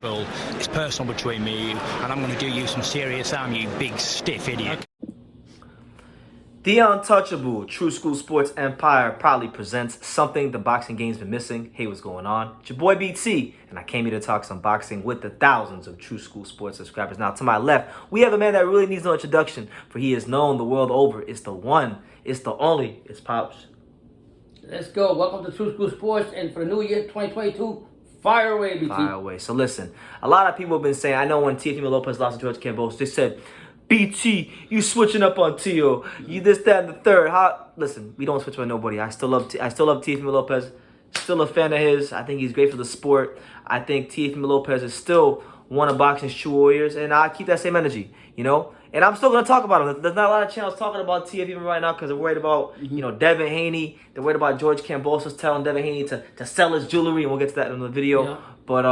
Well, it's personal between me and you, and I'm going to do you some serious harm, you big stiff idiot. The Untouchable True School Sports Empire proudly presents something the boxing game's been missing. Hey, what's going on? It's your boy BT, and I came here to talk some boxing with the thousands of True School Sports subscribers. Now, to my left, we have a man that really needs no introduction, for he is known the world over. It's the one, it's the only, it's Pops. Let's go. Welcome to True School Sports, and for the new year 2022, fire away, BT. Fire away. So listen, a lot of people have been saying, I know when Teofimo Lopez lost to George Cambosos, they said, BT, you switching up on Teo. You this, that, and the third. Listen, we don't switch on nobody. I still love Teofimo Lopez. Still a fan of his. I think he's great for the sport. I think Teofimo Lopez is still one of boxing's true warriors, and I keep that same energy, you know? And I'm still going to talk about him. There's not a lot of channels talking about Teofimo right now because they're worried about, Devin Haney. They're worried about George Cambosos telling Devin Haney to sell his jewelry, and we'll get to that in the video. Yeah. But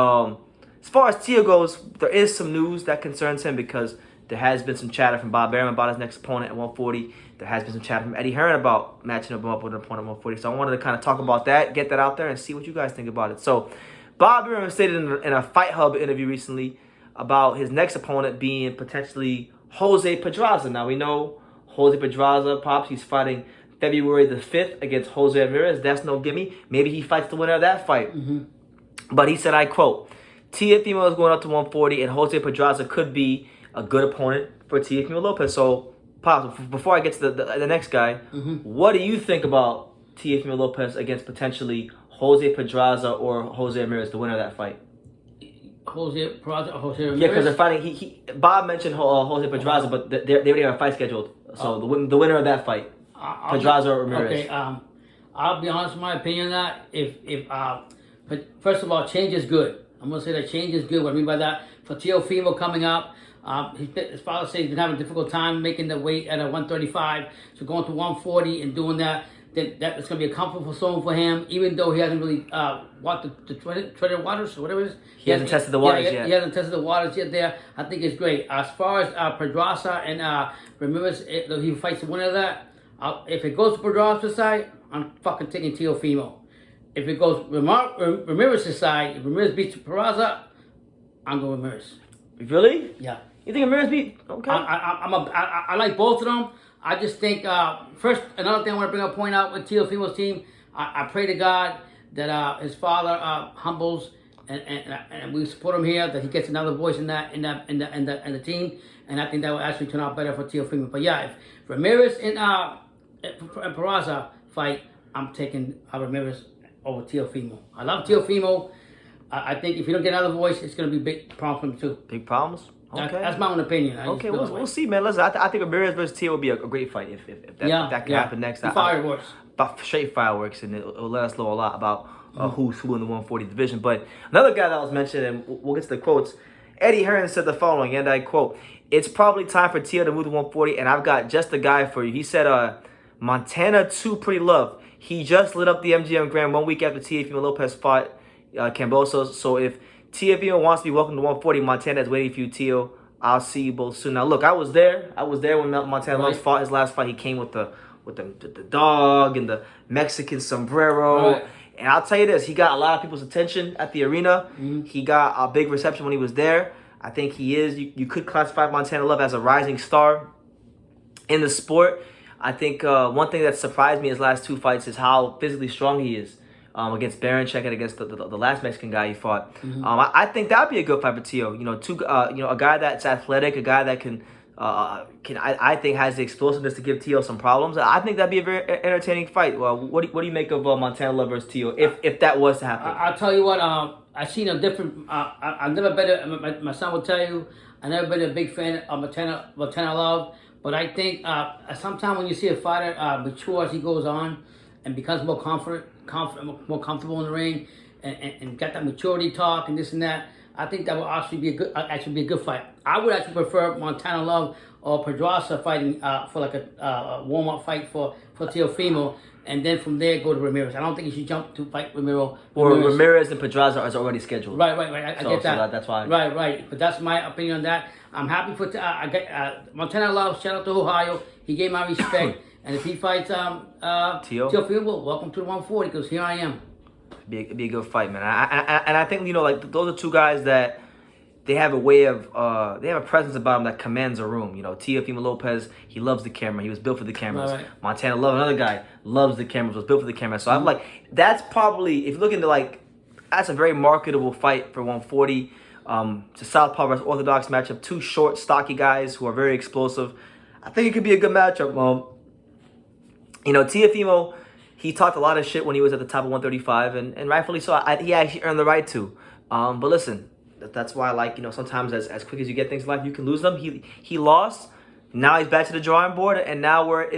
as far as Teo goes, there is some news that concerns him because there has been some chatter from Bob Arum about his next opponent at 140. There has been some chatter from Eddie Hearn about matching him up with an opponent at 140. So I wanted to kind of talk about that, get that out there, and see what you guys think about it. So Bob Arum stated in a Fight Hub interview recently about his next opponent being potentially Jose Pedraza. Now, we know Jose Pedraza, Pops, he's fighting February the 5th against Jose Ramirez. That's no gimme. Maybe he fights the winner of that fight. But he said, I quote, Teofimo is going up to 140, and Jose Pedraza could be a good opponent for Teofimo Lopez. So, Pops, before I get to the next guy, what do you think about Teofimo Lopez against potentially Jose Pedraza or Jose Ramirez, the winner of that fight? Jose Pedraza or Jose Ramirez? Yeah, because they're fighting. Bob mentioned Jose Pedraza, but they already have a fight scheduled. So the winner of that fight, Pedraza or Ramirez. Okay, I'll be honest with my opinion on that. But first of all, change is good. I'm gonna say that change is good. What I mean by that, for Teofimo coming up, his father says he's been having a difficult time making the weight at a 135. So going to 140 and doing that's going to be a comfortable zone for him, even though he hasn't really walked the treaded waters or whatever it is. He hasn't tested the waters yet. He hasn't tested the waters yet there. I think it's great. As far as Pedraza and Ramirez, he fights the winner of that. If it goes to Pedraza's side, I'm fucking taking Teofimo. If it goes Ramirez's side, if Ramirez beats Pedraza, I'm going Ramirez. Really? Yeah. You think Ramirez beat? Okay. I like both of them. I just think, first, another thing I want to point out with Teofimo's team, I pray to God that his father humbles and we support him here, that he gets another voice in the team, and I think that will actually turn out better for Teofimo. But yeah, if Ramirez and Pedraza fight, I'm taking Ramirez over Teofimo. I love Teofimo. I think if you don't get another voice, it's going to be a big problem for him too. Big problems? Okay. That's my own opinion. Okay, we'll see, man. Listen, I think Ramirez versus Teo would be a great fight if that can happen next. Fireworks. Straight fireworks, and it'll let us know a lot about who's who in the 140 division. But another guy that was mentioned, and we'll get to the quotes, Eddie Hearn said the following, and I quote, "It's probably time for Teo to move to 140, and I've got just the guy for you." He said, Montana 2 Pretty Love. He just lit up the MGM Grand 1 week after Teofimo Lopez fought Cambosos. So if Teofimo wants to be welcome to 140, Montana is waiting for you, Teo. I'll see you both soon. Now look, I was there when Montana Lopez fought his last fight. He came with the dog and the Mexican sombrero. Right. And I'll tell you this, he got a lot of people's attention at the arena. He got a big reception when he was there. I think he is. You could classify Montana Love as a rising star in the sport. I think one thing that surprised me his last 2 fights is how physically strong he is. Against Baranchek and against the last Mexican guy he fought. I think that'd be a good fight for Teo. A guy that's athletic, a guy that I think has the explosiveness to give Teo some problems. I think that'd be a very entertaining fight. Well, what do you make of Montana Love versus Teo if that was to happen? I'll tell you what. I've seen a different. I've never been. My son will tell you. I've never been a big fan of Montana Love. But I think sometimes when you see a fighter mature as he goes on and becomes more more comfortable in the ring, and got that maturity talk and this and that, I think that will actually be a good fight. I would actually prefer Montana Love or Pedraza fighting for like a warm up fight for Teofimo, and then from there go to Ramirez. I don't think you should jump to fight Ramirez. Or Ramirez and Pedraza is already scheduled. Right. I get that. So that's why. Right. But that's my opinion on that. I'm happy for Montana Love. Shout out to Ohio. He gave my respect. And if he fights Teofimo, welcome to the 140, because here I am. It'd be a good fight, man. And I think, like, those are two guys that they have a way of they have a presence about them that commands a room. You know, Teofimo Lopez, he loves the camera. He was built for the cameras. Right. Montana Love, another guy, loves the cameras. Was built for the camera. So I'm like, that's probably, if you look into like, that's a very marketable fight for 140. It's a southpaw versus orthodox matchup. Two short, stocky guys who are very explosive. I think it could be a good matchup. You know, Teofimo, he talked a lot of shit when he was at the top of 135, and rightfully so. He actually earned the right to. But listen, that's why, like, you know, sometimes as quick as you get things in life, you can lose them. He lost. Now he's back to the drawing board, and now we're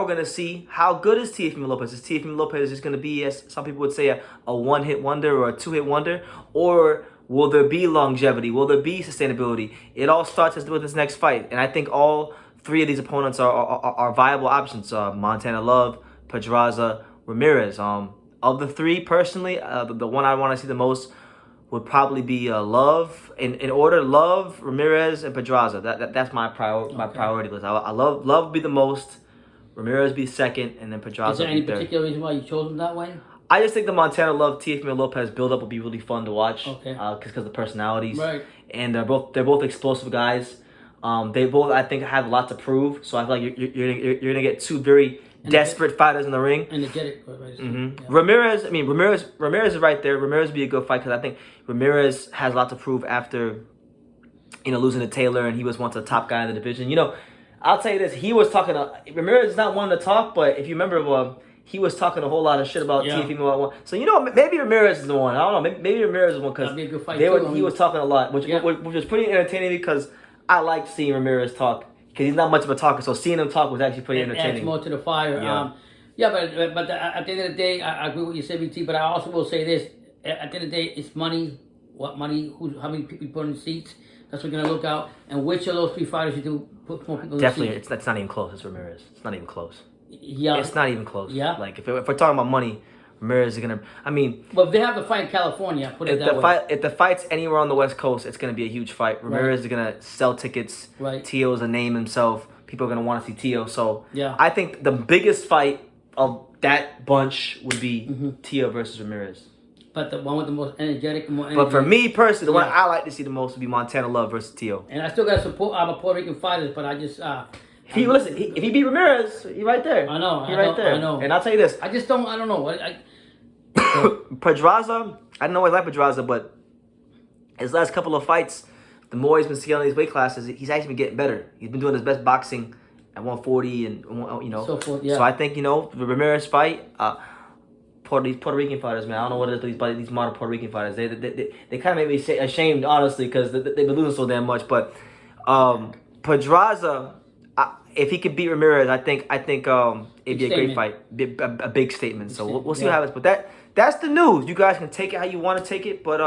gonna see how good is Teofimo Lopez. Is Teofimo Lopez just gonna be, as some people would say, a one-hit wonder or a two-hit wonder, or will there be longevity? Will there be sustainability? It all starts with this next fight, and I think all three of these opponents are viable options. Montana Love, Pedraza, Ramirez. Of the three, personally, the one I want to see the most would probably be Love. In order, Love, Ramirez, and Pedraza. That's my priority list. I love be the most, Ramirez be second, and then Pedraza. Is there any particular reason why you chose them that way? I just think the Montana Love Teofimo Lopez build up will be really fun to watch. Okay. Because of the personalities. Right. And they're both explosive guys. They both, I think, have a lot to prove. So I feel like you're gonna get two very desperate fighters in the ring. Energetic. Right. Mm-hmm. Yeah. Ramirez is right there. Ramirez would be a good fight because I think Ramirez has a lot to prove after, you know, losing to Taylor, and he was once a top guy in the division. You know, I'll tell you this: he was talking. Ramirez is not one to talk, but if you remember, he was talking a whole lot of shit about Teofimo. So you know, maybe Ramirez is the one. I don't know. Maybe Ramirez is one because he was talking a lot, which was pretty entertaining because I liked seeing Ramirez talk. Because he's not much of a talker, so seeing him talk was actually pretty entertaining. Adds more to the fire. But at the end of the day, I agree with what you said, BT. But I also will say this: at the end of the day, it's money. What money? How many people you put in the seats? That's what we're gonna look out. And which of those three fighters you do put more people in the seats? Definitely, that's not even close. It's Ramirez. It's not even close. Yeah, it's not even close. Yeah, like if we're talking about money, Ramirez is gonna. I mean, but if they have the fight in California, put it that way. If the fight's anywhere on the West Coast, it's gonna be a huge fight. Ramirez is gonna sell tickets. Right. Tio's a name himself. People are gonna want to see Tio. So yeah, I think the biggest fight of that bunch would be Tio versus Ramirez. But the one with the most energetic and more energy. But for me personally, the one I like to see the most would be Montana Love versus Tio. And I still got to support our Puerto Rican fighters, but I just if he beat Ramirez, he's right there. I know. I know. And I'll tell you this. I don't know. Pedraza, I don't always like Pedraza, but his last couple of fights, the more he's been scaling these weight classes, he's actually been getting better. He's been doing his best boxing at 140 and, you know. So forth, yeah. So I think, you know, the Ramirez fight, these Puerto Rican fighters, man, I don't know what it is, but these modern Puerto Rican fighters, they kind of make me ashamed, honestly, because they've been losing so damn much. But Pedraza, if he could beat Ramirez, I think it'd be a great fight, a big statement. So we'll see what happens. But that's the news. You guys can take it how you want to take it. But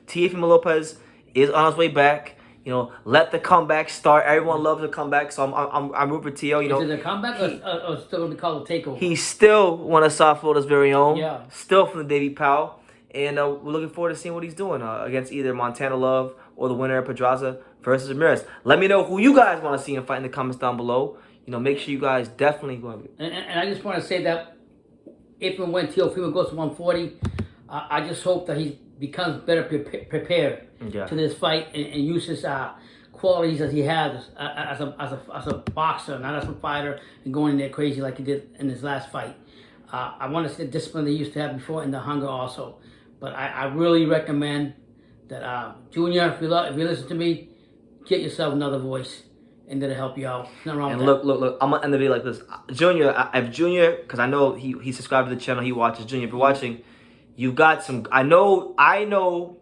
Teofimo Lopez is on his way back. You know, let the comeback start. Everyone loves a comeback, so I'm rooting for Tio. You know, is it a comeback or still going to call it a takeover? He's still one of South Florida's very own. Yeah. Still from the Davy Powell, and we're looking forward to seeing what he's doing against either Montana Love or the winner of Pedraza versus Ramirez. Let me know who you guys want to see him fight in the comments down below. You know, make sure you guys definitely go. And I just want to say that if and when Teofimo goes to 140, I just hope that he becomes better prepared to this fight and uses qualities that he has as a boxer, not as a fighter, and going in there crazy like he did in his last fight. I want to see the discipline they used to have before and the hunger also. But I really recommend that Junior, if you listen to me, get yourself another voice, and that'll help you out. Nothing wrong with that. Look, I'm gonna end the video like this. Junior, because I know he subscribed to the channel, he watches. Junior, if you're watching, you've got some. I know.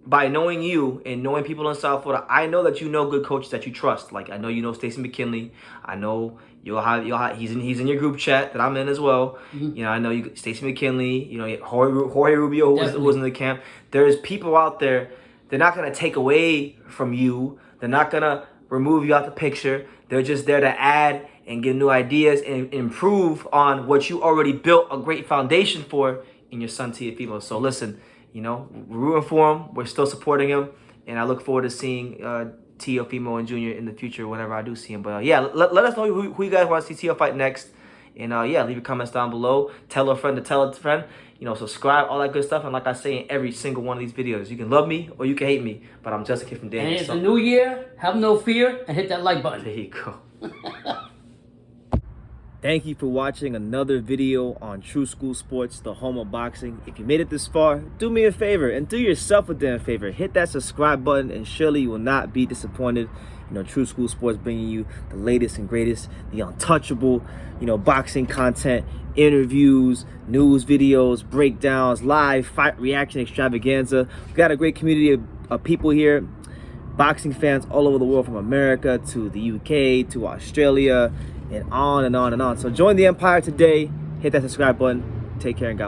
By knowing you and knowing people in South Florida, I know that you know good coaches that you trust. Like I know you know Stacey McKinley. I know you'll have he's in your group chat that I'm in as well. Mm-hmm. You know, I know you Stacey McKinley. You know, Jorge Rubio who was in the camp. There's people out there. They're not gonna take away from you. They're not gonna remove you out the picture. They're just there to add and give new ideas and improve on what you already built a great foundation for in your son Teofimo. So listen. You know, we're rooting for him. We're still supporting him. And I look forward to seeing Teofimo and Junior in the future whenever I do see him. But yeah, let us know who you guys want to see Tio fight next. And yeah, leave your comments down below. Tell a friend to tell a friend. You know, subscribe, all that good stuff. And like I say in every single one of these videos, you can love me or you can hate me, but I'm just a kid from Daniel. And it's a new year. Have no fear and hit that like button. There you go. Thank you for watching another video on True School Sports, the home of boxing. If you made it this far, do me a favor and do yourself a damn favor. Hit that subscribe button and surely you will not be disappointed. You know, True School Sports bringing you the latest and greatest, the untouchable, you know, boxing content, interviews, news videos, breakdowns, live fight reaction extravaganza. We've got a great community of people here, boxing fans all over the world, from America to the UK to Australia, and on and on and on. So join the empire today. Hit that subscribe button. Take care and God bless.